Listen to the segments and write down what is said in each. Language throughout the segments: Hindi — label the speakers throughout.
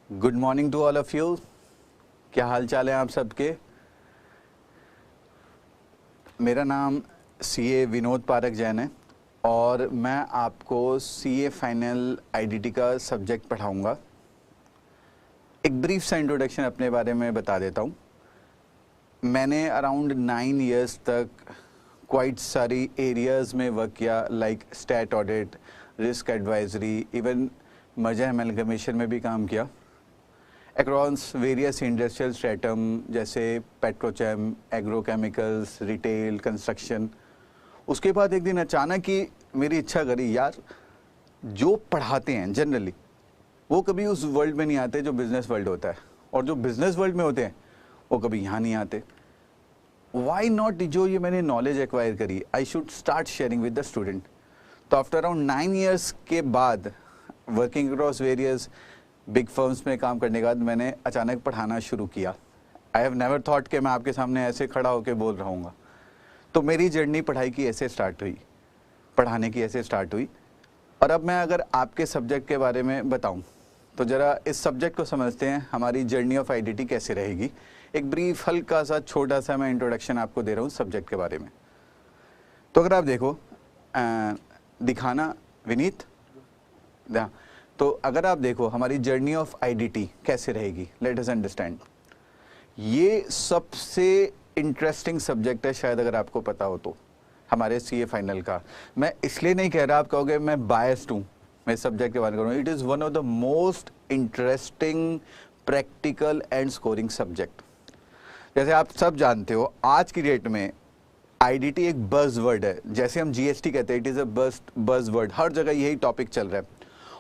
Speaker 1: Good morning to all of you. क्या हाल चाल है आप सबके। मेरा नाम सीए विनोद पारक जैन है और मैं आपको सीए फाइनल आईडीटी का सब्जेक्ट पढ़ाऊंगा। एक ब्रीफ सा इंट्रोडक्शन अपने बारे में बता देता हूँ। मैंने अराउंड 9 इयर्स तक क्वाइट सारी एरियाज़ में वर्क किया, like stat audit, risk advisory, even merger amalgamation में भी काम किया अक्रॉस वेरियस इंडस्ट्रियल स्ट्रेटम जैसे पेट्रोकेम, एग्रोकेमिकल्स, रिटेल, कंस्ट्रक्शन। उसके बाद एक दिन अचानक ही मेरी इच्छा करी, यार जो पढ़ाते हैं जनरली वो कभी उस वर्ल्ड में नहीं आते जो बिज़नेस वर्ल्ड होता है, और जो बिज़नेस वर्ल्ड में होते हैं वो कभी यहाँ नहीं आते। वाई नॉट, जो ये मैंने नॉलेज एक्वायर करी, I should start sharing with the student. तो आफ्टर अराउंड 9 इयर्स के बाद working across various big firms में काम करने के बाद मैंने अचानक पढ़ाना शुरू किया। आई हैव नेवर थॉट कि मैं आपके सामने ऐसे खड़ा होकर बोल रहा हूँ। तो मेरी जर्नी पढ़ाई की ऐसे स्टार्ट हुई, पढ़ाने की ऐसे स्टार्ट हुई। और अब मैं अगर आपके सब्जेक्ट के बारे में बताऊँ तो ज़रा इस सब्जेक्ट को समझते हैं, हमारी जर्नी ऑफ आईडीटी कैसे रहेगी। एक ब्रीफ हल्का सा छोटा सा मैं इंट्रोडक्शन आपको दे रहा हूँ सब्जेक्ट के बारे में। तो अगर आप देखो, दिखाना विनीत, तो अगर आप देखो हमारी जर्नी ऑफ आईडीटी कैसे रहेगी, लेट अस अंडरस्टैंड। ये सबसे इंटरेस्टिंग सब्जेक्ट है, शायद अगर आपको पता हो तो, हमारे सीए फाइनल का। मैं इसलिए नहीं कह रहा, आप कहोगे मैं बायस्ड हूँ, मैं सब्जेक्ट के बारे में करूँ। It is one of the most interesting practical and scoring subject. जैसे आप सब जानते हो आज की डेट में आईडीटी एक बज़ वर्ड है। जैसे हम जीएसटी कहते हैं, it is a buzz word, हर जगह यही टॉपिक चल रहा है।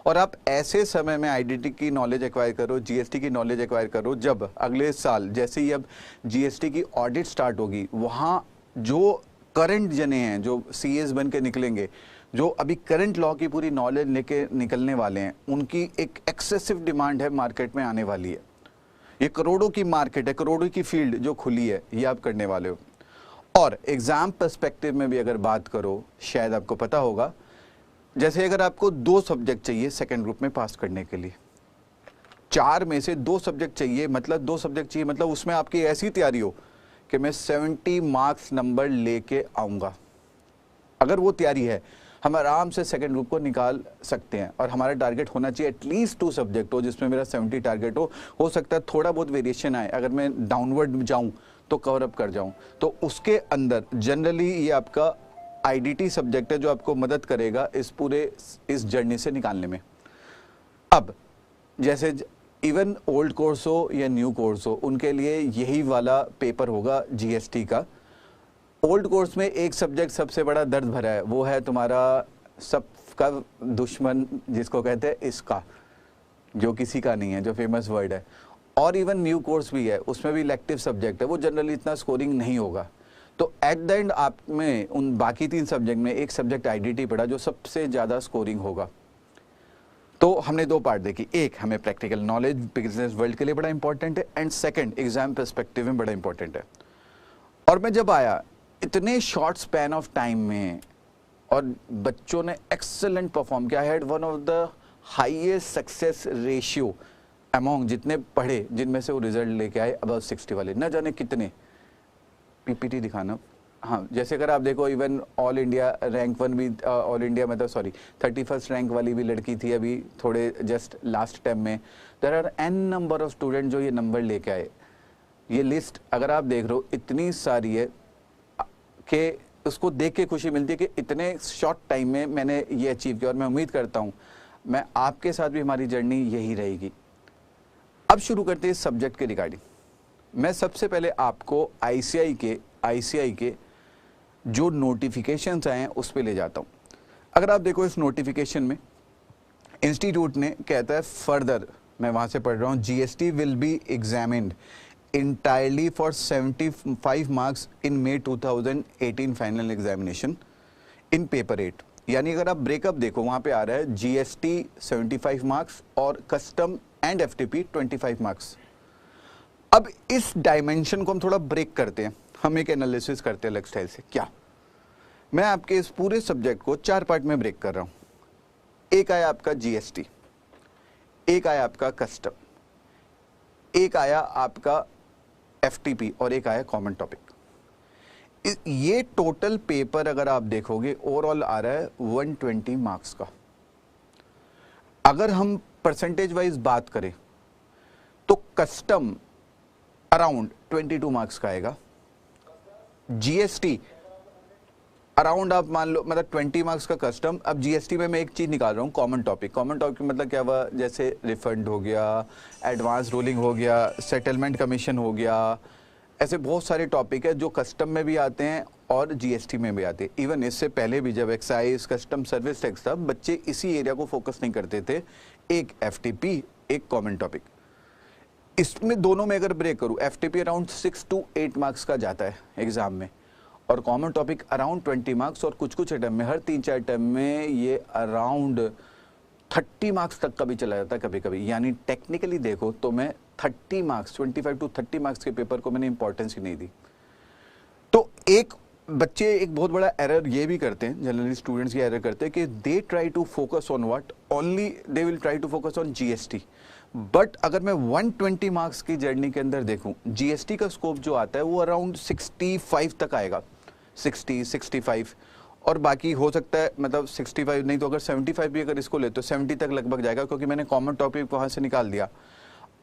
Speaker 1: और आप ऐसे समय में आईडीटी की नॉलेज एक्वायर करो, जीएसटी की नॉलेज एक्वायर करो, जब अगले साल जैसे ही अब जीएसटी की ऑडिट स्टार्ट होगी, वहाँ जो करंट जने हैं, जो सीएस बन के निकलेंगे, जो अभी करंट लॉ की पूरी नॉलेज लेके निकलने वाले हैं, उनकी एक एक्सेसिव डिमांड है, मार्केट में आने वाली है। ये करोड़ों की मार्केट है, करोड़ों की फील्ड जो खुली है, ये आप करने वाले हो। और एग्जाम पर्सपेक्टिव में भी अगर बात करो, शायद आपको पता होगा, जैसे अगर आपको 2 सब्जेक्ट चाहिए सेकंड ग्रुप में पास करने के लिए, 4 में से 2 सब्जेक्ट चाहिए, मतलब 2 सब्जेक्ट चाहिए, मतलब उसमें आपकी ऐसी तैयारी हो कि मैं 70 मार्क्स नंबर लेके आऊँगा। अगर वो तैयारी है, हम आराम से सेकंड ग्रुप को निकाल सकते हैं। और हमारा टारगेट होना चाहिए एटलीस्ट 2 सब्जेक्ट हो जिसमें मेरा 70 टारगेट हो सकता है थोड़ा बहुत वेरिएशन आए, अगर मैं डाउनवर्ड जाऊँ तो कवर अप कर जाऊँ। तो उसके अंदर जनरली ये आपका आईडीटी सब्जेक्ट है जो आपको मदद करेगा इस जर्नी से निकालने में। अब जैसे इवन ओल्ड कोर्स हो या न्यू कोर्स हो, उनके लिए यही वाला पेपर होगा जीएसटी का। ओल्ड कोर्स में एक सब्जेक्ट सबसे बड़ा दर्द भरा है, वो है तुम्हारा सबका दुश्मन जिसको कहते हैं इसका, जो किसी का नहीं है, जो फेमस वर्ड है। और इवन न्यू कोर्स भी है, उसमें भी इलेक्टिव सब्जेक्ट है, वो जनरली इतना स्कोरिंग नहीं होगा। तो एट द एंड आप में उन बाकी 3 सब्जेक्ट में एक सब्जेक्ट आईडीटी पढ़ा जो सबसे ज़्यादा स्कोरिंग होगा। तो हमने 2 पार्ट देखी, एक हमें प्रैक्टिकल नॉलेज बिजनेस वर्ल्ड के लिए बड़ा इंपॉर्टेंट है, एंड सेकंड एग्जाम पर्सपेक्टिव में बड़ा इंपॉर्टेंट है। और मैं जब आया इतने शॉर्ट स्पैन ऑफ टाइम में, और बच्चों ने एक्सेलेंट परफॉर्म किया, had one of the highest success ratio among जितने पढ़े, जिनमें से वो रिजल्ट लेके आए अबव 60 वाले, न जाने कितने। पीपीटी दिखाना, हाँ, जैसे अगर आप देखो इवन ऑल इंडिया रैंक 1 भी, ऑल इंडिया मतलब सॉरी 31st रैंक वाली भी लड़की थी अभी थोड़े जस्ट लास्ट टाइम में। There are an number of student जो ये नंबर लेके आए। ये लिस्ट अगर आप देख रहे हो इतनी सारी है कि उसको देख के खुशी मिलती है कि इतने शॉर्ट टाइम में मैंने ये अचीव किया। और मैं उम्मीद करता हूँ मैं आपके साथ भी हमारी जर्नी यही रहेगी। अब शुरू करते हैं इस सब्जेक्ट के रिगार्डिंग। मैं सबसे पहले आपको आईसीआई के जो नोटिफिकेशंस आए हैं उस पे ले जाता हूँ। अगर आप देखो इस नोटिफिकेशन में इंस्टीट्यूट ने कहता है फर्दर, मैं वहाँ से पढ़ रहा हूँ, GST will be examined entirely for 75 marks in May 2018 final examination in paper 8। यानी अगर आप ब्रेकअप देखो वहाँ पे आ रहा है जीएसटी 75 मार्क्स और कस्टम एंड एफटीपी 25 मार्क्स। अब इस डायमेंशन को हम थोड़ा ब्रेक करते हैं, हम एक एनालिसिस करते हैं अलग स्टाइल से। क्या मैं आपके इस पूरे सब्जेक्ट को 4 पार्ट में ब्रेक कर रहा हूँ। एक आया आपका जीएसटी, एक आया आपका कस्टम, एक आया आपका FTP और एक आया कॉमन टॉपिक। ये टोटल पेपर अगर आप देखोगे ओवरऑल आ रहा है 120 मार्क्स का। अगर हम परसेंटेज वाइज बात करें तो कस्टम अराउंड 22 मार्क्स का आएगा, GST अराउंड आप मान लो मतलब 20 मार्क्स का कस्टम। अब GST में मैं एक चीज निकाल रहा हूँ, कॉमन टॉपिक। कॉमन टॉपिक मतलब क्या हुआ, जैसे रिफंड हो गया, एडवांस रूलिंग हो गया, सेटलमेंट कमीशन हो गया, ऐसे बहुत सारे टॉपिक है जो कस्टम में भी आते हैं और GST में भी आते हैं। इवन इससे पहले भी जब एक्साइज कस्टम सर्विस टैक्स था, बच्चे इसी एरिया को फोकस नहीं करते थे, एक FTP एक कॉमन टॉपिक। इसमें दोनों में अगर ब्रेक करूं, FTP अराउंड 6 to 8 मार्क्स का जाता है एग्जाम में और कॉमन टॉपिक अराउंड 20 मार्क्स, और कुछ कुछ अटैम्प में हर 3-4 अटैम्प में ये अराउंड 30 मार्क्स तक का भी चला जाता है कभी कभी। यानी टेक्निकली देखो तो मैं 30 मार्क्स 25 to 30 मार्क्स के पेपर को मैंने इंपॉर्टेंस ही नहीं दी। तो एक बच्चे एक बहुत बड़ा एरर ये भी करते हैं, जनरली स्टूडेंट्स ये एरर करते हैं कि they try to focus on what, only they will try to focus on GST। But अगर मैं 120 मार्क्स की जर्नी के अंदर देखूं, GST का स्कोप जो आता है वो अराउंड 65 तक आएगा, 60 65, और बाकी हो सकता है मतलब 65 नहीं तो अगर 75 भी अगर इसको ले तो 70 तक लगभग जाएगा, क्योंकि मैंने कॉमन टॉपिक वहां से निकाल दिया।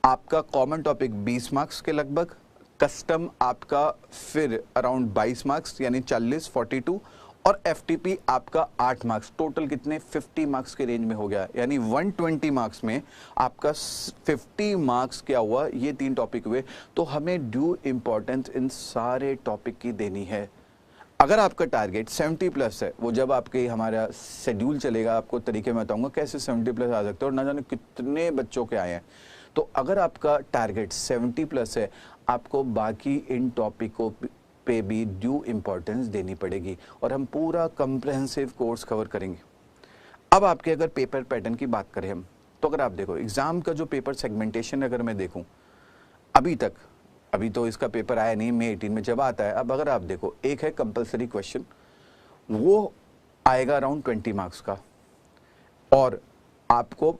Speaker 1: आपका कॉमन टॉपिक 20 मार्क्स के लगभग, कस्टम आपका फिर अराउंड 22 मार्क्स यानी 40 42, और FTP आपका 8 मार्क्स। टोटल कितने 50 मार्क्स के रेंज में हो गया। यानी 120 मार्क्स में आपका 50 मार्क्स क्या हुआ, ये 3 टॉपिक हुए। तो हमें ड्यू इंपॉर्टेंस इन सारे टॉपिक की देनी है। अगर आपका टारगेट 70 प्लस है, वो जब आपके हमारा शेड्यूल चलेगा आपको तरीके में बताऊंगा कैसे 70 प्लस आ सकते हैं और ना जाने कितने बच्चों के आए हैं। तो अगर आपका टारगेट 70 प्लस है, आपको बाकी इन टॉपिकों पे भी ड्यू इंपॉर्टेंस देनी पड़ेगी और हम पूरा कम्प्रहेंसिव कोर्स कवर करेंगे। अब आपके अगर पेपर पैटर्न की बात करें हम, तो अगर आप देखो एग्जाम का जो पेपर सेगमेंटेशन अगर मैं देखूं अभी तक, अभी तो इसका पेपर आया नहीं, मई 18 में जब आता है। अब अगर आप देखो, एक है कंपलसरी क्वेश्चन, वो आएगा अराउंड 20 मार्क्स का, और आपको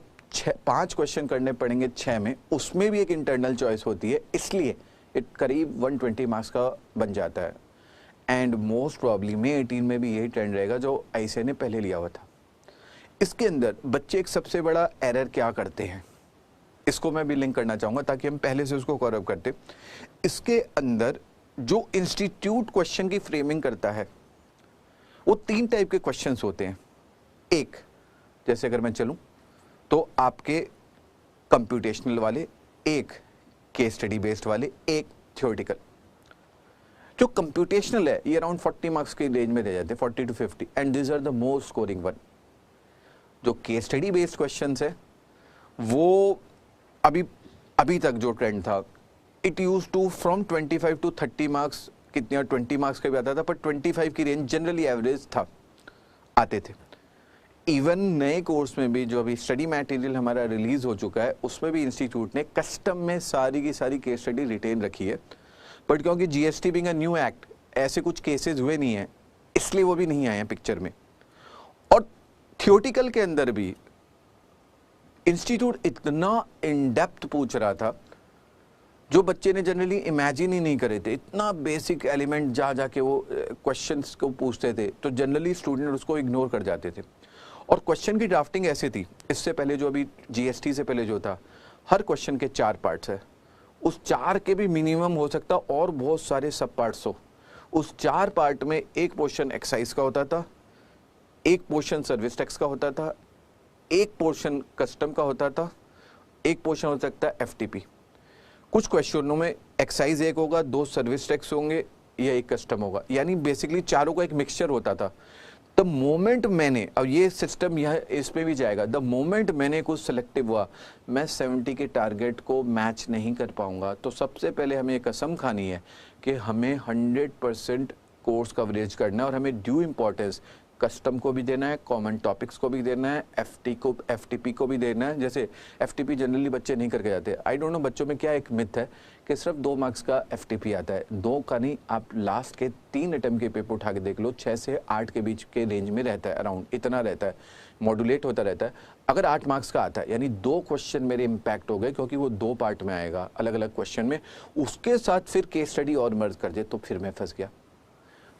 Speaker 1: 5 क्वेश्चन करने पड़ेंगे 6 में, उसमें भी एक इंटरनल चॉइस होती है, इसलिए करीब 120 मार्क्स का बन जाता है। एंड मोस्ट प्रॉब्ली मई 18 में भी यही ट्रेंड रहेगा जो ICAI ने पहले लिया हुआ था। इसके अंदर बच्चे एक सबसे बड़ा एरर क्या करते हैं, इसको मैं भी लिंक करना चाहूंगा ताकि हम पहले से उसको कवर अप करते। इसके अंदर जो इंस्टीट्यूट क्वेश्चन की फ्रेमिंग करता है वो 3 टाइप के क्वेश्चंस होते हैं। एक, जैसे अगर मैं चलूं तो आपके कंप्यूटेशनल वाले, एक केस स्टडी बेस्ड वाले, एक थ्योरेटिकल। जो कंप्यूटेशनल है ये अराउंड 40 मार्क्स के रेंज में रह जाते हैं, 40 to 50, and this are the most scoring one. जो केस स्टडी बेस्ड क्वेश्चंस है वो अभी तक जो ट्रेंड था, it use to from 25 to 30 marks, कितने 20 मार्क्स का भी आता था, पर 25 की रेंज जनरली एवरेज था, आते थे। इवन नए कोर्स में भी जो अभी स्टडी मटेरियल हमारा रिलीज हो चुका है, उसमें भी इंस्टीट्यूट ने कस्टम में सारी की सारी केस स्टडी रिटेन रखी है, बट क्योंकि GST being a new act ऐसे कुछ केसेस हुए नहीं है, इसलिए वो भी नहीं आए हैं पिक्चर में। और थियोरेटिकल के अंदर भी इंस्टीट्यूट इतना इन डेप्थ पूछ रहा था जो बच्चे ने जनरली इमेजिन ही नहीं करे थे। इतना बेसिक एलिमेंट जा जाके वो क्वेश्चंस को पूछते थे, तो जनरली स्टूडेंट उसको इग्नोर कर जाते थे। और क्वेश्चन की ड्राफ्टिंग ऐसी थी, इससे पहले जो अभी GST से पहले जो था, हर क्वेश्चन के 4 पार्ट्स है, उस 4 के भी मिनिमम हो सकता और बहुत सारे सब पार्ट्स हो। उस 4 पार्ट में एक पोर्शन एक्साइज का होता था, एक पोर्शन सर्विस टैक्स का होता था, एक पोर्शन कस्टम का होता था, एक पोर्शन हो सकता है FTP। कुछ क्वेश्चनों में एक्साइज एक होगा, 2 सर्विस टैक्स होंगे या 1 कस्टम होगा, यानी बेसिकली चारों का एक मिक्सचर होता था। द मोमेंट मैंने, अब ये सिस्टम यह इसमें भी जाएगा, द मोमेंट मैंने कुछ सिलेक्टिव हुआ, मैं 70 के टारगेट को मैच नहीं कर पाऊंगा, तो सबसे पहले हमें एक कसम खानी है कि हमें 100% कोर्स कवरेज करना है और हमें ड्यू इंपॉर्टेंस कस्टम को भी देना है, कॉमन टॉपिक्स को भी देना है, एफटीपी को भी देना है। जैसे एफटीपी जनरली बच्चे नहीं करके जाते, आई डोंट नो बच्चों में क्या एक मिथ है कि सिर्फ 2 मार्क्स का एफटीपी आता है। 2 का नहीं, आप लास्ट के 3 अटेम्प्ट के पेपर उठा के देख लो, 6 से 8 के बीच के रेंज में रहता है, अराउंड इतना रहता है, मॉड्यूलेट होता रहता है। अगर 8 मार्क्स का आता है यानी 2 क्वेश्चन मेरे इम्पैक्ट हो गए, क्योंकि वो 2 पार्ट में आएगा अलग अलग क्वेश्चन में, उसके साथ फिर केस स्टडी और मर्ज कर दे तो फिर मैं फंस गया।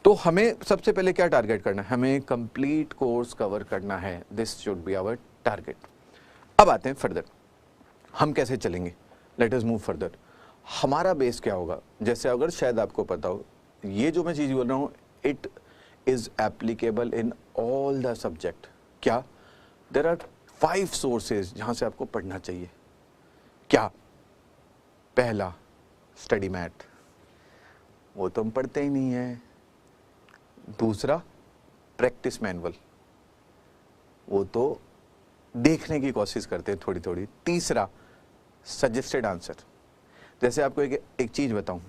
Speaker 1: तो हमें सबसे पहले क्या टारगेट करना है, हमें कंप्लीट कोर्स कवर करना है, this should be our target. अब आते हैं फर्दर, हम कैसे चलेंगे, लेट अस मूव फर्दर। हमारा बेस क्या होगा, जैसे अगर शायद आपको पता हो ये जो मैं चीज बोल रहा हूँ it is applicable in all the subject. क्या, देयर आर 5 सोर्सेज जहां से आपको पढ़ना चाहिए। क्या, पहला स्टडी मैट, वो तो हम पढ़ते ही नहीं है। दूसरा प्रैक्टिस मैनुअल, वो तो देखने की कोशिश करते हैं थोड़ी थोड़ी। तीसरा सजेस्टेड आंसर। जैसे आपको एक चीज बताऊं,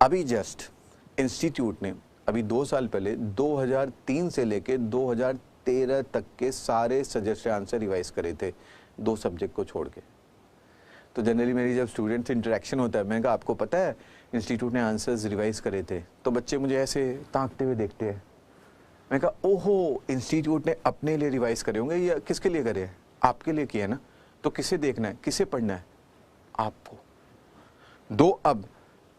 Speaker 1: अभी जस्ट इंस्टीट्यूट ने अभी 2 साल पहले 2003 से लेके 2013 तक के सारे सजेस्टेड आंसर रिवाइज करे थे, 2 सब्जेक्ट को छोड़ के। तो जनरली मेरी जब स्टूडेंट से इंटरेक्शन होता है, मैंने कहा आपको पता है इंस्टीट्यूट ने आंसर्स रिवाइज करे थे, तो बच्चे मुझे ऐसे ताकते हुए देखते हैं। मैंने कहा ओहो, इंस्टीट्यूट ने अपने लिए रिवाइज करे होंगे या किसके लिए करे हैं? आपके लिए किया ना, तो किसे देखना है, किसे पढ़ना है? आपको। दो, अब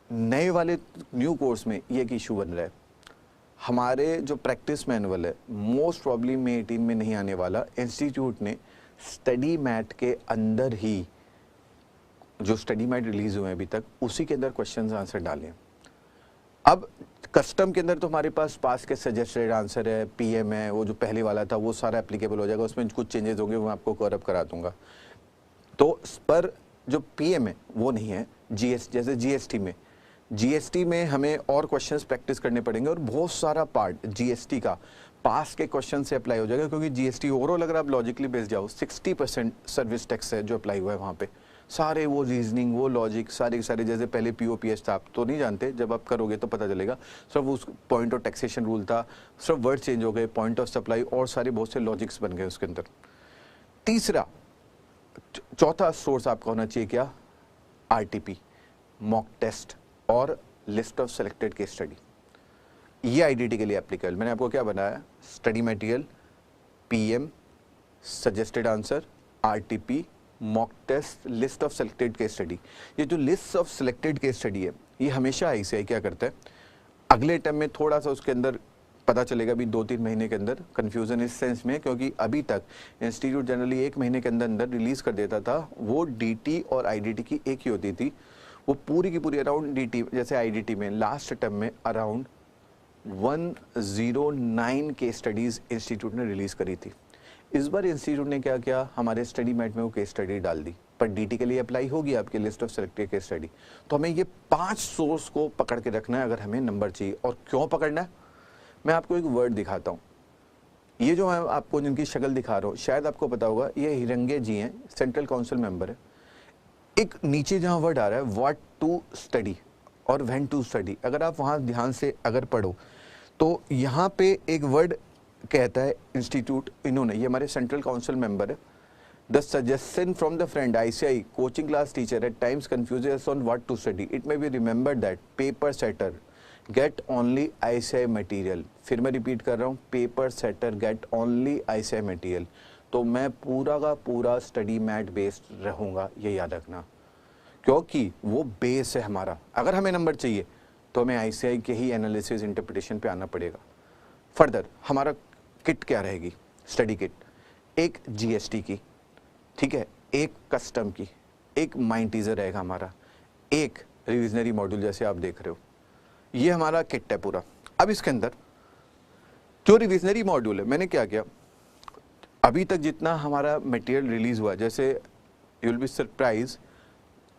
Speaker 1: नए वाले न्यू कोर्स में ये एक इशू बन रहा है, हमारे जो प्रैक्टिस मैनुअल है मोस्ट प्रॉब्ली में 18 में नहीं आने वाला, इंस्टीट्यूट ने स्टडी मैट के अंदर ही जो स्टडी मैट रिलीज हुए हैं अभी तक, उसी के अंदर क्वेश्चंस आंसर डाले हैं। अब कस्टम के अंदर तो हमारे पास पास के सजेस्टेड आंसर है, पीएम है, वो जो पहले वाला था वो सारा एप्लीकेबल हो जाएगा, उसमें कुछ चेंजेस होंगे वो मैं आपको कवर अप करा दूंगा। तो पर जो पीएम है वो नहीं है। जैसे जीएसटी में हमें और क्वेश्चंस प्रैक्टिस करने पड़ेंगे और बहुत सारा पार्ट जीएसटी का पास के क्वेश्चन से अप्लाई हो जाएगा, क्योंकि जीएसटी ओवरऑल अगर आप लॉजिकली बेस जाओ 60% सर्विस टैक्स है जो अप्लाई हुआ है वहाँ पे, सारे वो रीजनिंग, वो लॉजिक, सारे के सारे, जैसे पहले पीओपीएस था, आप तो नहीं जानते, जब आप करोगे तो पता चलेगा। सिर्फ उस पॉइंट ऑफ टैक्सेशन रूल था, सिर्फ वर्ड चेंज हो गए, पॉइंट ऑफ सप्लाई और सारे बहुत से लॉजिक्स बन गए उसके अंदर। तीसरा, चौथा सोर्स आपका होना चाहिए क्या, आरटीपी, मॉक टेस्ट और list of selected case study. ये आईडीटी के लिए एप्लीकेबल। मैंने आपको क्या बनाया, study material, PM, suggested answer, RTP, mock test, list of selected case study. ये जो list of selected case study है ये हमेशा आईसीआई क्या करता है, अगले टर्म में थोड़ा सा उसके अंदर पता चलेगा भी 2-3 महीने के अंदर, कंफ्यूजन इस सेंस में क्योंकि अभी तक इंस्टीट्यूट जनरली 1 महीने के अंदर अंदर रिलीज कर देता था। वो डीटी और आईडीटी की एक ही होती थी, वो पूरी की पूरी अराउंड डीटी, जैसे आईडीटी में लास्ट टर्म में अराउंड 109 केस स्टडीज इंस्टीट्यूट ने रिलीज करी थी। इस बार इंस्टीट्यूट ने क्या किया, हमारे स्टडी मैट में वो केस स्टडी डाल दी, पर डीटी के लिए अप्लाई होगी आपकी list of selected case study. तो हमें ये 5 सोर्स को पकड़ के रखना है अगर हमें नंबर चाहिए। और क्यों पकड़ना है, मैं आपको एक वर्ड दिखाता हूँ। ये जो मैं आपको जिनकी शक्ल दिखा रहा हूँ, शायद आपको पता होगा, ये हिरंगे जी हैं, सेंट्रल काउंसिल मेंबर है। एक नीचे जहाँ वर्ड आ रहा है व्हाट टू स्टडी और व्हेन टू स्टडी, अगर आप वहाँ ध्यान से अगर पढ़ो तो यहाँ पे एक वर्ड कहता है इंस्टीट्यूट, इन्होंने, ये हमारे सेंट्रल काउंसिल मेंबर है, the suggestion from the friend ICI coaching class teacher at times confuses on what to study, it may be remember that paper setter get only ICI material. फिर मैं रिपीट कर रहा हूँ, paper setter get only ICI material. तो मैं पूरा का पूरा स्टडी मैट बेस्ड रहूँगा, ये याद रखना, क्योंकि वो बेस है हमारा। अगर हमें नंबर चाहिए तो हमें आईसीआई के ही एनालिसिस इंटरप्रिटेशन पे आना पड़ेगा। फर्दर हमारा किट क्या रहेगी, स्टडी किट, एक जीएसटी की, ठीक है, एक कस्टम की, एक माइंड टीजर रहेगा हमारा, एक रिविजनरी मॉड्यूल जैसे आप देख रहे हो, ये हमारा किट है पूरा। अब इसके अंदर जो रिविजनरी मॉड्यूल है, मैंने क्या किया, अभी तक जितना हमारा मटेरियल रिलीज हुआ, जैसे you will be surprise,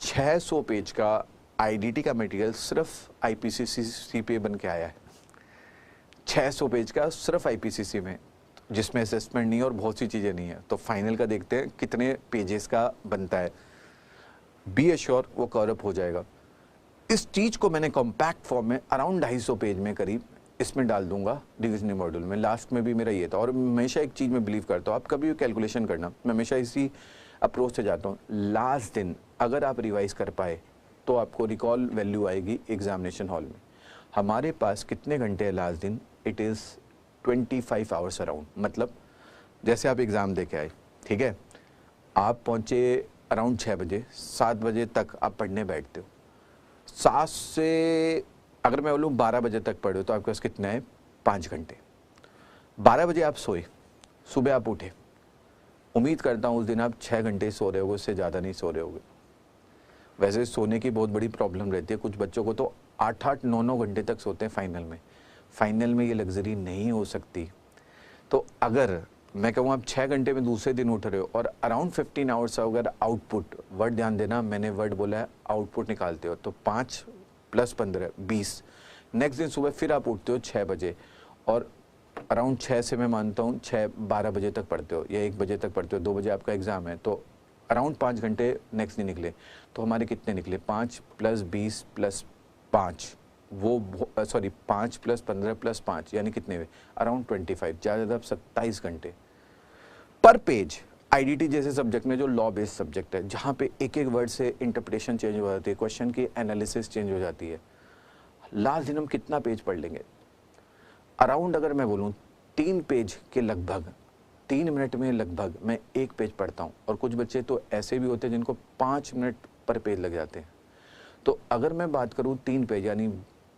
Speaker 1: 600 page का आईडीटी का मटेरियल सिर्फ आईपीसीसी पे बन के आया है। 600 पेज का सिर्फ आईपीसीसी में, जिसमें असेसमेंट नहीं है और बहुत सी चीज़ें नहीं है। तो फाइनल का देखते हैं कितने पेजेस का बनता है, बी एश्योर वो कवर अप हो जाएगा। इस चीज़ को मैंने कॉम्पैक्ट फॉर्म में अराउंड 250 पेज में करीब इसमें डाल दूंगा डिविजनिंग मॉड्यूल में। लास्ट में भी मेरा ये था, और हमेशा एक चीज़ में बिलीव करता हूँ, आप कभी भी कैलकुलेशन करना, मैं हमेशा इसी अप्रोच से जाता हूँ। लास्ट दिन अगर आप रिवाइज कर पाए तो आपको रिकॉल वैल्यू आएगी एग्जामिनेशन हॉल में। हमारे पास कितने घंटे हैं लास्ट दिन? It is 25 hours around. मतलब जैसे आप एग्ज़ाम दे के आए, ठीक है, आप पहुँचे अराउंड 6 बजे, 7 बजे तक आप पढ़ने बैठते हो। 7 से अगर मैं बोलूँ 12 बजे तक पढ़ो तो आपके पास कितना है? 5 घंटे। 12 बजे आप सोए, सुबह आप उठे, उम्मीद करता हूँ उस दिन आप 6 घंटे सो रहे होगे, उससे ज़्यादा नहीं सो रहे होगे। वैसे सोने की बहुत बड़ी प्रॉब्लम रहती है, कुछ बच्चों को तो 8-8, 9-9 घंटे तक सोते हैं फाइनल में। फाइनल में ये लग्जरी नहीं हो सकती। तो अगर मैं कहूँ आप 6 घंटे में दूसरे दिन उठ रहे हो और अराउंड 15 आवर्स अगर आउटपुट, वर्ड ध्यान देना, मैंने वर्ड बोला है आउटपुट निकालते हो, तो 5 + 15 20। नेक्स्ट दिन सुबह फिर आप उठते हो 6 बजे और अराउंड 6 से मैं मानता हूँ 6-12 बजे तक पढ़ते हो या 1 बजे तक पढ़ते हो, 2 बजे आपका एग्ज़ाम है, तो अराउंड 5 घंटे नेक्स्ट दिन निकले। तो हमारे कितने निकले? 5 + 20 + 5, वो सॉरी 5 + 15 + 5 यानी कितने हुए? अराउंड 25, ज़्यादा 27 घंटे पर पेज। आईडीटी जैसे सब्जेक्ट में जो लॉ बेस्ड सब्जेक्ट है, जहाँ पे एक एक वर्ड से इंटरप्रिटेशन चेंज हो जाती है, क्वेश्चन की एनालिसिस चेंज हो जाती है, लास्ट दिन हम कितना पेज पढ़ लेंगे? अराउंड अगर मैं बोलूँ 3 पेज के लगभग, 3 मिनट में लगभग मैं 1 पेज पढ़ता हूँ। और कुछ बच्चे तो ऐसे भी होते हैं जिनको 5 मिनट पर पेज लग जाते हैं। तो अगर मैं बात करूँ 3 पेज यानी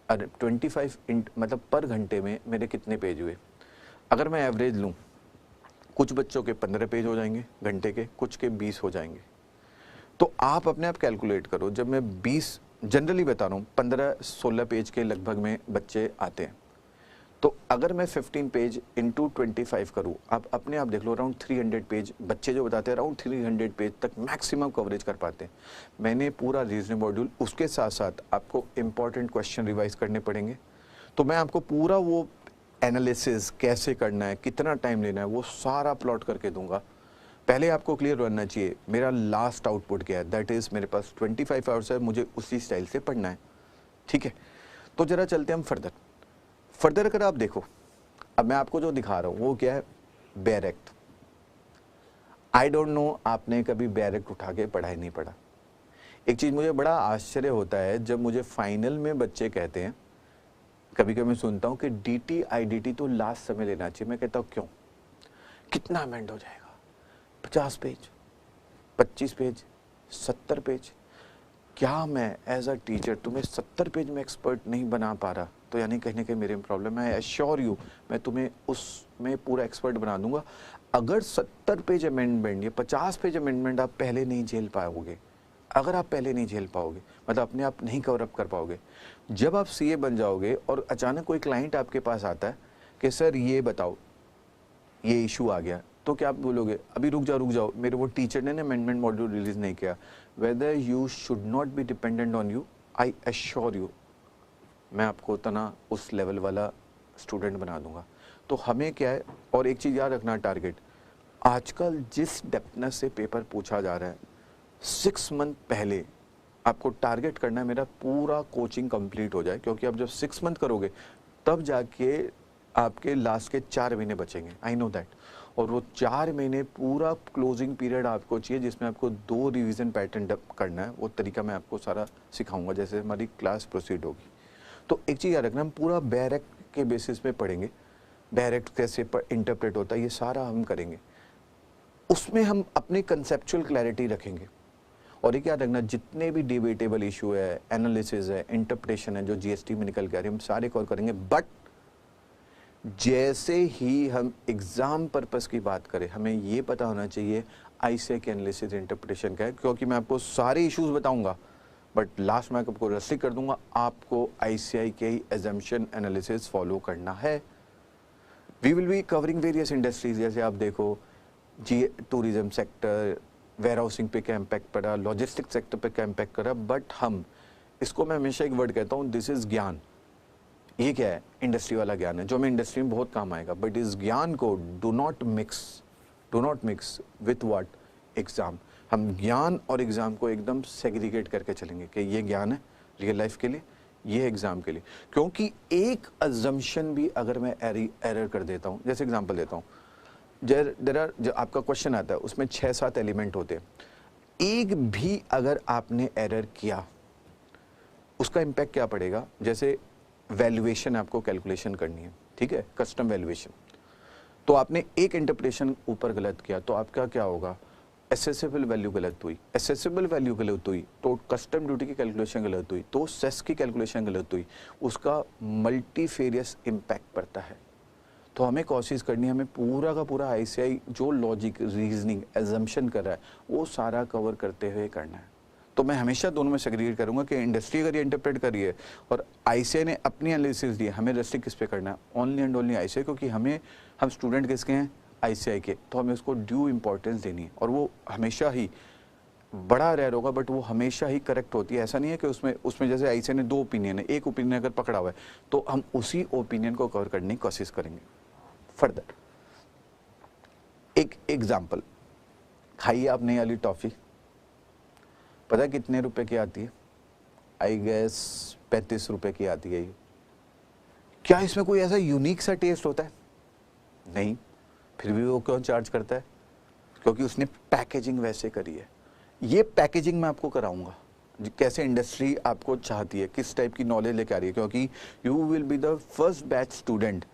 Speaker 1: 25 मतलब पर घंटे में मेरे कितने पेज हुए? अगर मैं एवरेज लूँ, कुछ बच्चों के 15 पेज हो जाएंगे घंटे के, कुछ के 20 हो जाएंगे। तो आप अपने आप कैलकुलेट करो, जब मैं 20 जनरली बता रहा हूँ, 15-16 पेज के लगभग में बच्चे आते हैं, तो अगर मैं 15 पेज इंटू 25 करूँ, आप अपने आप देख लो, अराउंड 300 पेज बच्चे जो बताते हैं, अराउंड 300 पेज तक मैक्सिमम कवरेज कर पाते हैं। मैंने पूरा रीजनिंग मॉड्यूल, उसके साथ साथ आपको इंपॉर्टेंट क्वेश्चन रिवाइज करने पड़ेंगे, तो मैं आपको पूरा वो एनालिसिस कैसे करना है, कितना टाइम लेना है, वो सारा प्लॉट करके दूंगा। पहले आपको क्लियर बनना चाहिए मेरा लास्ट आउटपुट क्या है, दैट इज़ मेरे पास 25 आवर्स है, मुझे उसी स्टाइल से पढ़ना है, ठीक है। तो जरा चलते हैं हम फर्दर अगर आप देखो, अब मैं आपको जो दिखा रहा हूँ वो क्या है? Bare act. I don't know आपने कभी बेयर एक्ट उठा के पढ़ा ही नहीं पढ़ा। एक चीज़ मुझे बड़ा आश्चर्य होता है, जब मुझे फाइनल में बच्चे कहते हैं, कभी कभी मैं सुनता हूँ कि DT IDT तो लास्ट समय लेना चाहिए। मैं कहता हूँ क्यों? कितना अमेंड हो जाएगा? 50 पेज, 25 पेज, 70 पेज। क्या मैं एज अ टीचर तुम्हें 70 पेज में एक्सपर्ट नहीं बना पा रहा? तो यानी कहीं ना कहीं मेरे में प्रॉब्लम है। आई एश्योर यू, मैं तुम्हें उसमें पूरा एक्सपर्ट बना दूंगा। अगर 70 पेज अमेंडमेंट या 50 पेज अमेंडमेंट आप पहले नहीं झेल पाओगे, अगर आप पहले नहीं झेल पाओगे, मतलब अपने आप नहीं कवर अप कर पाओगे, जब आप CA बन जाओगे और अचानक कोई क्लाइंट आपके पास आता है कि सर ये बताओ ये इशू आ गया, तो क्या आप बोलोगे? अभी रुक जाओ, मेरे वो टीचर ने अमेंडमेंट मॉड्यूल रिलीज नहीं किया। Whether you should not be dependent on you, I assure you, मैं आपको उतना उस लेवल वाला स्टूडेंट बना दूंगा। तो हमें क्या है, और एक चीज़ याद रखना, टारगेट आजकल जिस डेप्थनेस से पेपर पूछा जा रहा है, 6 मंथ पहले आपको टारगेट करना है मेरा पूरा कोचिंग कंप्लीट हो जाए, क्योंकि आप जब 6 मंथ करोगे तब जाके आपके लास्ट के 4 महीने बचेंगे। I know that. और वो 4 महीने पूरा क्लोजिंग पीरियड आपको चाहिए, जिसमें आपको 2 रिवीजन पैटर्न करना है। वो तरीका मैं आपको सारा सिखाऊंगा जैसे हमारी क्लास प्रोसीड होगी। तो एक चीज़ याद रखना, हम पूरा बेयर एक्ट के बेसिस पे पढ़ेंगे, बेयर एक्ट कैसे इंटरप्रेट होता है ये सारा हम करेंगे। उसमें हम अपनी कंसेप्चुअल क्लैरिटी रखेंगे। और एक याद रखना, जितने भी डिबेटेबल इशू है, एनालिसिस है, इंटरप्रिटेशन है, जो GST में निकल के आ रही है, हम सारे कवर करेंगे। बट जैसे ही हम एग्जाम पर्पस की बात करें, हमें ये पता होना चाहिए ICAI के एनालिसिस इंटरप्रिटेशन क्या है, क्योंकि मैं आपको सारे इश्यूज बताऊंगा बट लास्ट में आपको रेस्ट्रिक्ट कर दूंगा, आपको ICAI के ही एजम्पशन एनालिसिस फॉलो करना है। We will be covering various industries, जैसे आप देखो टूरिज्म सेक्टर, वेयर हाउसिंग पे क्या इम्पैक्ट पड़ा, लॉजिस्टिक सेक्टर पे क्या इम्पैक्ट करा। बट हम इसको, मैं हमेशा एक वर्ड कहता हूँ, दिस इज ज्ञान। ये क्या है? इंडस्ट्री वाला ज्ञान है जो हमें इंडस्ट्री में बहुत काम आएगा। बट इस ज्ञान को do not mix with what? Exam. हम ज्ञान और एग्जाम को एकदम सेग्रीगेट करके चलेंगे कि ये ज्ञान है रियल लाइफ के लिए, ये एग्जाम के लिए, क्योंकि एक अजम्पशन भी अगर मैं एरर कर देता हूँ, जैसे एग्जांपल देता हूँ, जो आपका क्वेश्चन आता है उसमें 6-7 एलिमेंट होते हैं, एक भी अगर आपने एरर किया उसका इम्पैक्ट क्या पड़ेगा। जैसे वैल्यूएशन आपको कैलकुलेशन करनी है, ठीक है, कस्टम वैल्यूएशन, तो आपने एक इंटरप्रिटेशन ऊपर गलत किया तो आपका क्या होगा, एसेसेबल वैल्यू गलत हुई, एसेसेबल वैल्यू गलत हुई तो कस्टम ड्यूटी की कैलकुलेशन गलत हुई, तो सेस की कैलकुलेशन गलत हुई, उसका मल्टीफेरियस इम्पैक्ट पड़ता है। तो हमें कोशिश करनी है, हमें पूरा का पूरा आईसीआई जो लॉजिक, रीजनिंग, एजम्पशन कर रहा है वो सारा कवर करते हुए करना है। तो मैं हमेशा दोनों में सेग्रीगेट करूंगा कि इंडस्ट्री अगर ये इंटरप्रेट करी है और आईसीआई ने अपनी एनालिसिस दी है, हमें रेस्ट्रिक्ट किस पे करना है, ओनली एंड ओनली आईसीआई, क्योंकि हम स्टूडेंट किसके हैं, आईसीआई के, तो हमें उसको ड्यू इंपॉर्टेंस देनी है। और वो हमेशा ही बड़ा रेयर होगा बट वो हमेशा ही करेक्ट होती है। ऐसा नहीं है कि उसमें जैसे आईसीआई ने 2 ओपिनियन है, एक ओपिनियन अगर पकड़ा हुआ है तो हम उसी ओपिनियन को कवर करने की कोशिश करेंगे। फर्दर एक एग्जाम्पल, खाइए आप नई वाली टॉफी, पता है कितने रुपए की आती है, आई गेस 35 रुपए की आती है। क्या इसमें कोई ऐसा यूनिक सा टेस्ट होता है, नहीं, फिर भी वो क्यों चार्ज करता है, क्योंकि उसने पैकेजिंग वैसे करी है। ये पैकेजिंग मैं आपको कराऊंगा, कैसे इंडस्ट्री आपको चाहती है, किस टाइप की नॉलेज लेके आ रही है, क्योंकि you will be the first batch student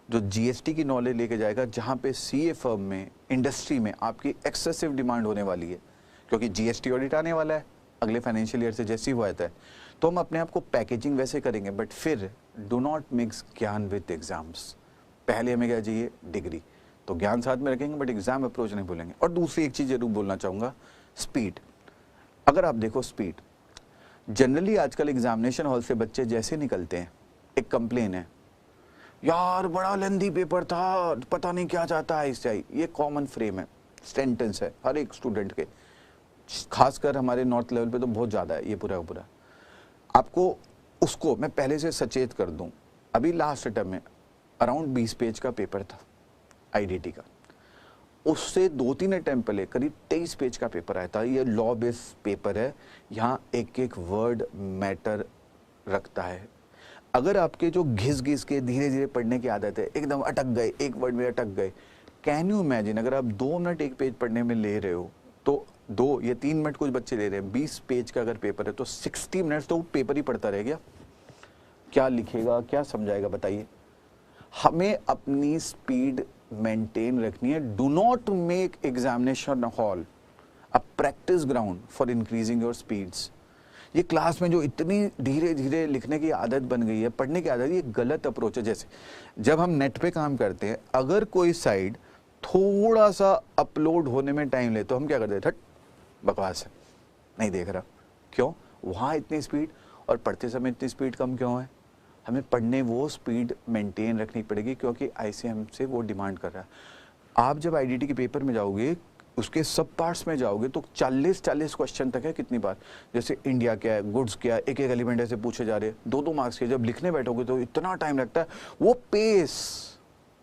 Speaker 1: जो जीएसटी की नॉलेज लेके जाएगा, जहां पे सीए फर्म में, इंडस्ट्री में आपकी एक्सेसिव डिमांड होने वाली है, क्योंकि जीएसटी ऑडिट आने वाला है अगले फाइनेंशियल ईयर से जैसे ही वो आता है। तो हम अपने आप को पैकेजिंग वैसे करेंगे, बट फिर डू नॉट मिक्स ज्ञान विद एग्जाम्स। पहले हमें क्या चाहिए, डिग्री, तो ज्ञान साथ में रखेंगे बट एग्जाम अप्रोच नहीं भूलेंगे। और दूसरी एक चीज जरूर बोलना चाहूंगा, स्पीड। अगर आप देखो स्पीड, जनरली आजकल एग्जामिनेशन हॉल से बच्चे जैसे निकलते हैं, एक कंप्लेन है, यार बड़ा लेंदी पेपर था, पता नहीं क्या चाहता है इससे। ये कॉमन फ्रेम है, सेंटेंस है हर एक स्टूडेंट के, खासकर हमारे नॉर्थ लेवल पे तो बहुत ज्यादा है ये पूरा का पूरा। आपको उसको मैं पहले से सचेत कर दूं, अभी लास्ट अटेम्प्ट में अराउंड 20 पेज का पेपर था आईडीटी का, उससे 2-3 अटेम्प्ट पहले करीब 23 पेज का पेपर आया था। ये लॉ बेस्ड पेपर है, यहाँ एक एक वर्ड मैटर रखता है। अगर आपके जो घिस घिस के धीरे धीरे पढ़ने की आदत है, एकदम अटक गए, एक वर्ड में अटक गए, कैन यू इमेजिन अगर आप 2 मिनट एक पेज पढ़ने में ले रहे हो, तो 2 या 3 मिनट कुछ बच्चे ले रहे हैं, 20 पेज का अगर पेपर है तो 60 मिनट्स तो वो पेपर ही पढ़ता रह गया, क्या लिखेगा, क्या समझाएगा, बताइए। हमें अपनी स्पीड मेंटेन रखनी है। Do not make examination hall a practice ground for increasing your speeds. ये क्लास में जो इतनी धीरे धीरे लिखने की आदत बन गई है, पढ़ने की आदत, ये गलत अप्रोच है। जैसे जब हम नेट पे काम करते हैं, अगर कोई साइड थोड़ा सा अपलोड होने में टाइम ले तो हम क्या करते हैं, थट बकवास है, नहीं देख रहा, क्यों, वहाँ इतनी स्पीड और पढ़ते समय इतनी स्पीड कम क्यों है। हमें पढ़ने वो स्पीड मेंटेन रखनी पड़ेगी, क्योंकि आईसीएम से वो डिमांड कर रहा है। आप जब आईडीटी के पेपर में जाओगे, उसके सब पार्ट्स में जाओगे तो 40 क्वेश्चन तक है, कितनी बार, जैसे इंडिया क्या है, गुड्स क्या है, एक एक एलिमेंट ऐसे पूछे जा रहे, 2-2 मार्क्स के। जब लिखने बैठोगे तो इतना टाइम लगता है। वो पेस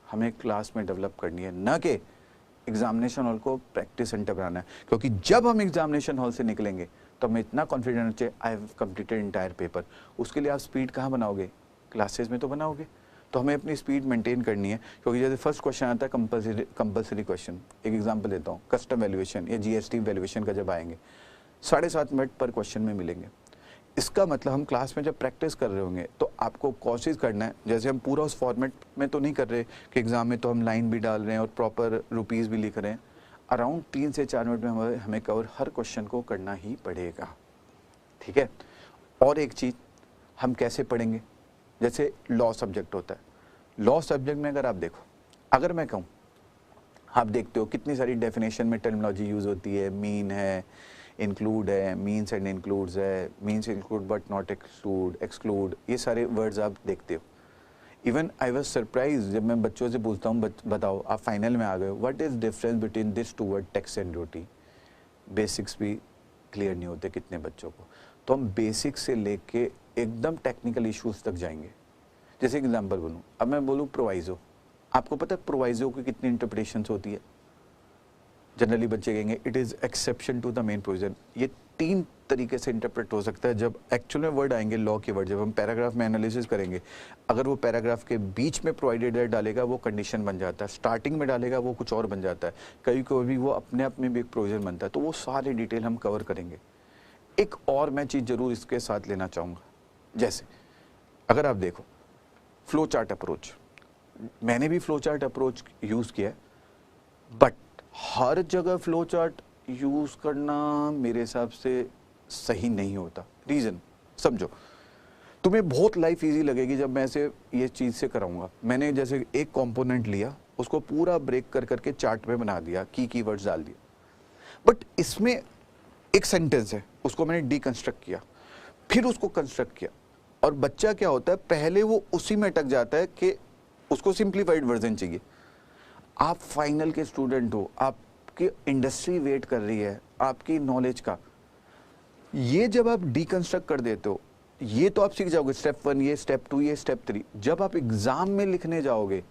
Speaker 1: हमें क्लास में डेवलप करनी है, न कि एग्जामिनेशन हॉल को प्रैक्टिस सेंटर बनाना है। क्योंकि जब हम एग्जामिनेशन हॉल से निकलेंगे तो हमें इतना कॉन्फिडेंस चाहिए, I have completed entire paper. उसके लिए आप स्पीड कहाँ बनाओगे, क्लासेस में तो बनाओगे। तो हमें अपनी स्पीड मेंटेन करनी है, क्योंकि जैसे फर्स्ट क्वेश्चन आता है कंपल्सरी क्वेश्चन, एक एग्जांपल देता हूँ, कस्टम वैल्यूएशन या जीएसटी वैल्यूएशन का जब आएंगे 7.5 मिनट पर क्वेश्चन में मिलेंगे। इसका मतलब हम क्लास में जब प्रैक्टिस कर रहे होंगे तो आपको कोशिश करना है, जैसे हम पूरा उस फॉर्मेट में तो नहीं कर रहे कि एग्जाम में तो हम लाइन भी डाल रहे हैं और प्रॉपर रुपीज़ भी लिख रहे हैं, अराउंड 3 से 4 मिनट में हमें कवर हर क्वेश्चन को करना ही पड़ेगा, ठीक है। और एक चीज़, हम कैसे पढ़ेंगे, जैसे लॉ सब्जेक्ट होता है, लॉ सब्जेक्ट में अगर आप देखो, अगर मैं कहूँ, आप देखते हो कितनी सारी डेफिनेशन में टर्मिनोलॉजी यूज होती है, मीन है, इंक्लूड है, मीन्स एंड इंक्लूड्स है, means include but not exclude, ये सारे वर्ड्स आप देखते हो। इवन आई वॉज सरप्राइज जब मैं बच्चों से पूछता हूँ, बताओ आप फाइनल में आ गए, what is difference between this 2 word, tax and duty. Basics भी क्लियर नहीं होते कितने बच्चों को, तो हम बेसिक्स से लेके एकदम टेक्निकल इश्यूज तक जाएंगे। जैसे एग्जांपल बोलूँ, अब मैं बोलूँ प्रोवाइजो, आपको पता है प्रोवाइजो की कितनी इंटरप्रिटेशंस होती है। जनरली बच्चे कहेंगे it is exception to the main provision. ये 3 तरीके से इंटरप्रेट हो सकता है। जब एक्चुअल में वर्ड आएंगे, लॉ के वर्ड, जब हम पैराग्राफ में एनालिसिस करेंगे, अगर वो पैराग्राफ के बीच में प्रोवाइडेड एयर डालेगा वो कंडीशन बन जाता है, स्टार्टिंग में डालेगा वो कुछ और बन जाता है, कभी कभी वो अपने आप में भी एक प्रोविजन बनता है। तो वो सारे डिटेल हम कवर करेंगे। एक और मैं चीज़ जरूर इसके साथ लेना चाहूँगा, जैसे अगर आप देखो फ्लो चार्ट अप्रोच, मैंने भी फ्लो चार्ट अप्रोच यूज़ किया है, बट हर जगह फ्लो चार्ट यूज़ करना मेरे हिसाब से सही नहीं होता। रीज़न समझो, तुम्हें बहुत लाइफ इजी लगेगी जब मैं ऐसे ये चीज़ से कराऊंगा। मैंने जैसे एक कंपोनेंट लिया, उसको पूरा ब्रेक कर करके चार्ट में बना दिया, कीवर्ड्स डाल दिए, बट इसमें एक सेंटेंस है, उसको मैंने डीकंस्ट्रक्ट किया, फिर उसको कंस्ट्रक्ट किया, और बच्चा क्या होता है, पहले वो उसी में अटक जाता है कि उसको सिंप्लीफाइड वर्जन चाहिए। आप फाइनल के स्टूडेंट हो, आपकी इंडस्ट्री वेट कर रही है आपकी नॉलेज का, ये जब आप डीकंस्ट्रक्ट कर देते हो, ये तो आप सीख जाओगे स्टेप 1, ये स्टेप 2, ये स्टेप 3। जब आप एग्जाम में लिखने जाओगे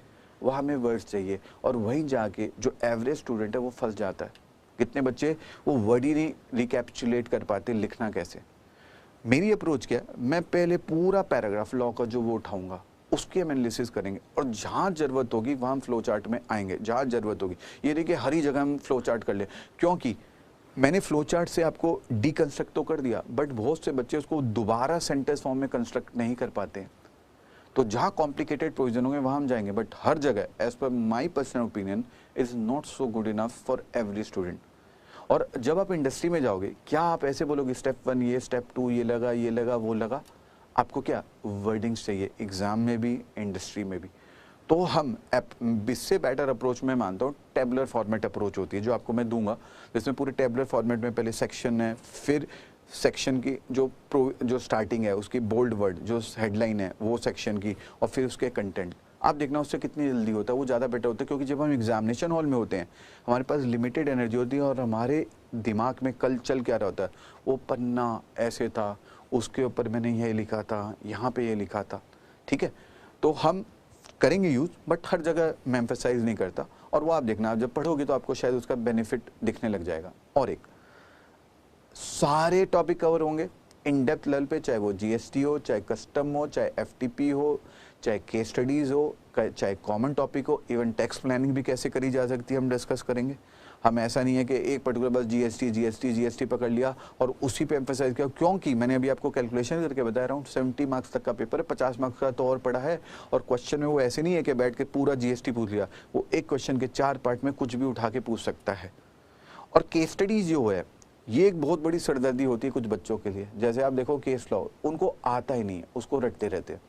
Speaker 1: वहाँ में वर्ड्स चाहिए, और वहीं जाके जो एवरेज स्टूडेंट है वो फंस जाता है। कितने बच्चे वो वर्ड ही नहीं रिकैप्चुलेट कर पाते, लिखना कैसे। मेरी अप्रोच क्या है, मैं पहले पूरा पैराग्राफ लॉ का जो वो उठाऊंगा, उसकी हम एनालिसिस करेंगे, और जहाँ ज़रूरत होगी वहाँ हम फ्लो चार्ट में आएंगे, जहाँ ज़रूरत होगी। ये नहीं कि हर ही जगह हम फ्लो चार्ट कर ले, क्योंकि मैंने फ्लो चार्ट से आपको डीकंस्ट्रक्ट तो कर दिया, बट बहुत से बच्चे उसको दोबारा सेंटेंस फॉर्म में कंस्ट्रक्ट नहीं कर पाते हैं। तो जहाँ कॉम्प्लिकेटेड प्रोविजन होंगे वहाँ हम जाएंगे, बट हर जगह as per my personal opinion is not so good enough for every student. और जब आप इंडस्ट्री में जाओगे, क्या आप ऐसे बोलोगे स्टेप 1 ये, स्टेप 2 ये लगा वो लगा। आपको क्या वर्डिंग्स चाहिए, एग्जाम में भी इंडस्ट्री में भी। तो हम इससे बेटर अप्रोच मैं मानता हूँ टेबुलर फॉर्मेट अप्रोच होती है, जो आपको मैं दूंगा, जिसमें पूरे टेबुलर फॉर्मेट में पहले सेक्शन है, फिर सेक्शन की जो स्टार्टिंग है उसकी बोल्ड वर्ड, जो हेडलाइन है वो सेक्शन की, और फिर उसके कंटेंट। आप देखना उससे कितनी जल्दी होता है, वो ज़्यादा बेटर होता है, क्योंकि जब हम एग्जामिनेशन हॉल में होते हैं हमारे पास लिमिटेड एनर्जी होती है, और हमारे दिमाग में कल चल क्या रहा होता है, वो पन्ना ऐसे था, उसके ऊपर मैंने ये लिखा था, यहाँ पे ये लिखा था। ठीक है, तो हम करेंगे यूज़, बट हर जगह मैं एम्फेसाइज नहीं करता, और वो आप देखना जब पढ़ोगे तो आपको शायद उसका बेनिफिट दिखने लग जाएगा। और एक सारे टॉपिक कवर होंगे इन डेप्थ लेवल पे, चाहे वो जीएसटी हो, चाहे कस्टम हो, चाहे एफटीपी हो, चाहे केस स्टडीज़ हो, चाहे कॉमन टॉपिक हो, इवन टैक्स प्लानिंग भी कैसे करी जा सकती है हम डिस्कस करेंगे। हम ऐसा नहीं है कि एक पर्टिकुलर बस जीएसटी पकड़ लिया और उसी पे एम्फेसाइज किया, क्योंकि मैंने अभी आपको कैलकुलेशन करके बताया, अराउंड 70 मार्क्स तक का पेपर है, 50 मार्क्स का तो और पड़ा है। और क्वेश्चन में वो ऐसे नहीं है कि बैठ के पूरा जीएसटी पूछ लिया, वो एक क्वेश्चन के 4 पार्ट में कुछ भी उठा के पूछ सकता है। और केस स्टडीज जो है ये एक बहुत बड़ी सरदर्दी होती है कुछ बच्चों के लिए। जैसे आप देखो केस लॉ, उनको आता ही नहीं है, उसको रटते रहते हैं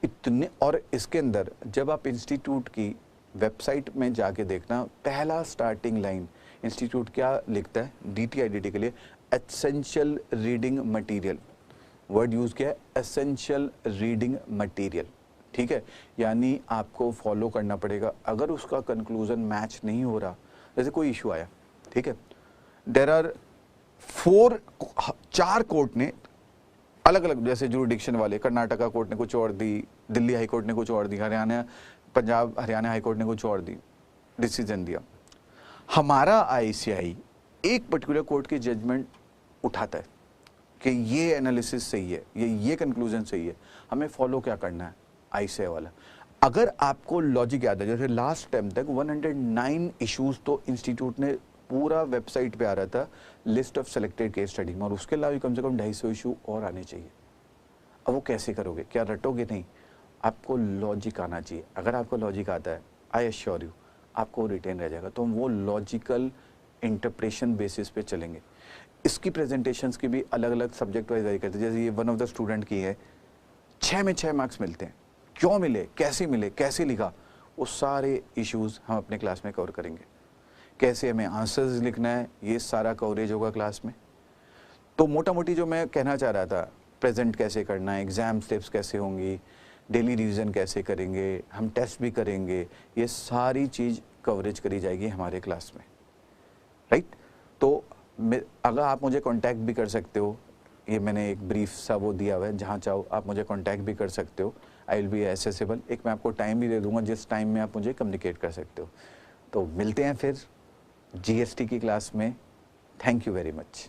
Speaker 1: इतने। और इसके अंदर जब आप इंस्टीट्यूट की वेबसाइट में जाके देखना, पहला स्टार्टिंग लाइन इंस्टीट्यूट क्या लिखता है DTIDT के लिए, essential reading material. Word use किया है एसेंशियल रीडिंग मटेरियल। ठीक है, यानी आपको फॉलो करना पड़ेगा। अगर उसका कंक्लूजन मैच नहीं हो रहा, जैसे कोई इशू आया, ठीक है, देयर आर 4 कोर्ट ने अलग अलग, जैसे जुरिडिक्शन वाले, कर्नाटका कोर्ट ने कुछ और दी, दिल्ली हाई कोर्ट ने कुछ और दी, पंजाब हरियाणा हाई कोर्ट ने कुछ और दी, डिसीजन दिया। हमारा ICAI एक पर्टिकुलर कोर्ट की जजमेंट उठाता है कि ये एनालिसिस सही है, ये कंक्लूजन सही है, हमें फॉलो क्या करना है ICAI वाला। अगर आपको लॉजिक याद है, जैसे लास्ट टाइम तक 109 इश्यूज तो इंस्टीट्यूट ने पूरा वेबसाइट पे आ रहा था list of selected case study में, और उसके अलावा कम से कम 250 इशू और आने चाहिए। अब वो कैसे करोगे, क्या रटोगे? नहीं, आपको लॉजिक आना चाहिए। अगर आपको लॉजिक आता है, आई एश्योर यू आपको रिटेन रह जाएगा। तो हम वो लॉजिकल इंटरप्रेशन बेसिस पे चलेंगे। इसकी प्रेजेंटेशंस की भी अलग अलग सब्जेक्ट वाइज जारी करते हैं। जैसे ये वन ऑफ द स्टूडेंट की है, 6 में 6 मार्क्स मिलते हैं। क्यों मिले, कैसे लिखा, वो सारे इश्यूज हम अपने क्लास में कवर करेंगे। कैसे हमें आंसर्स लिखना है, ये सारा कवरेज होगा क्लास में। तो मोटा मोटी जो मैं कहना चाह रहा था, प्रेजेंट कैसे करना है, एग्जाम स्टेप्स कैसे होंगी, डेली रिवीजन कैसे करेंगे, हम टेस्ट भी करेंगे, ये सारी चीज़ कवरेज करी जाएगी हमारे क्लास में, राइट। तो अगर आप मुझे कांटेक्ट भी कर सकते हो, ये मैंने एक ब्रीफ सा वो दिया हुआ है, जहाँ चाहो आप मुझे कांटेक्ट भी कर सकते हो। I will be accessible. एक मैं आपको टाइम भी दे दूंगा जिस टाइम में आप मुझे कम्युनिकेट कर सकते हो। तो मिलते हैं फिर GST की क्लास में। Thank you very much.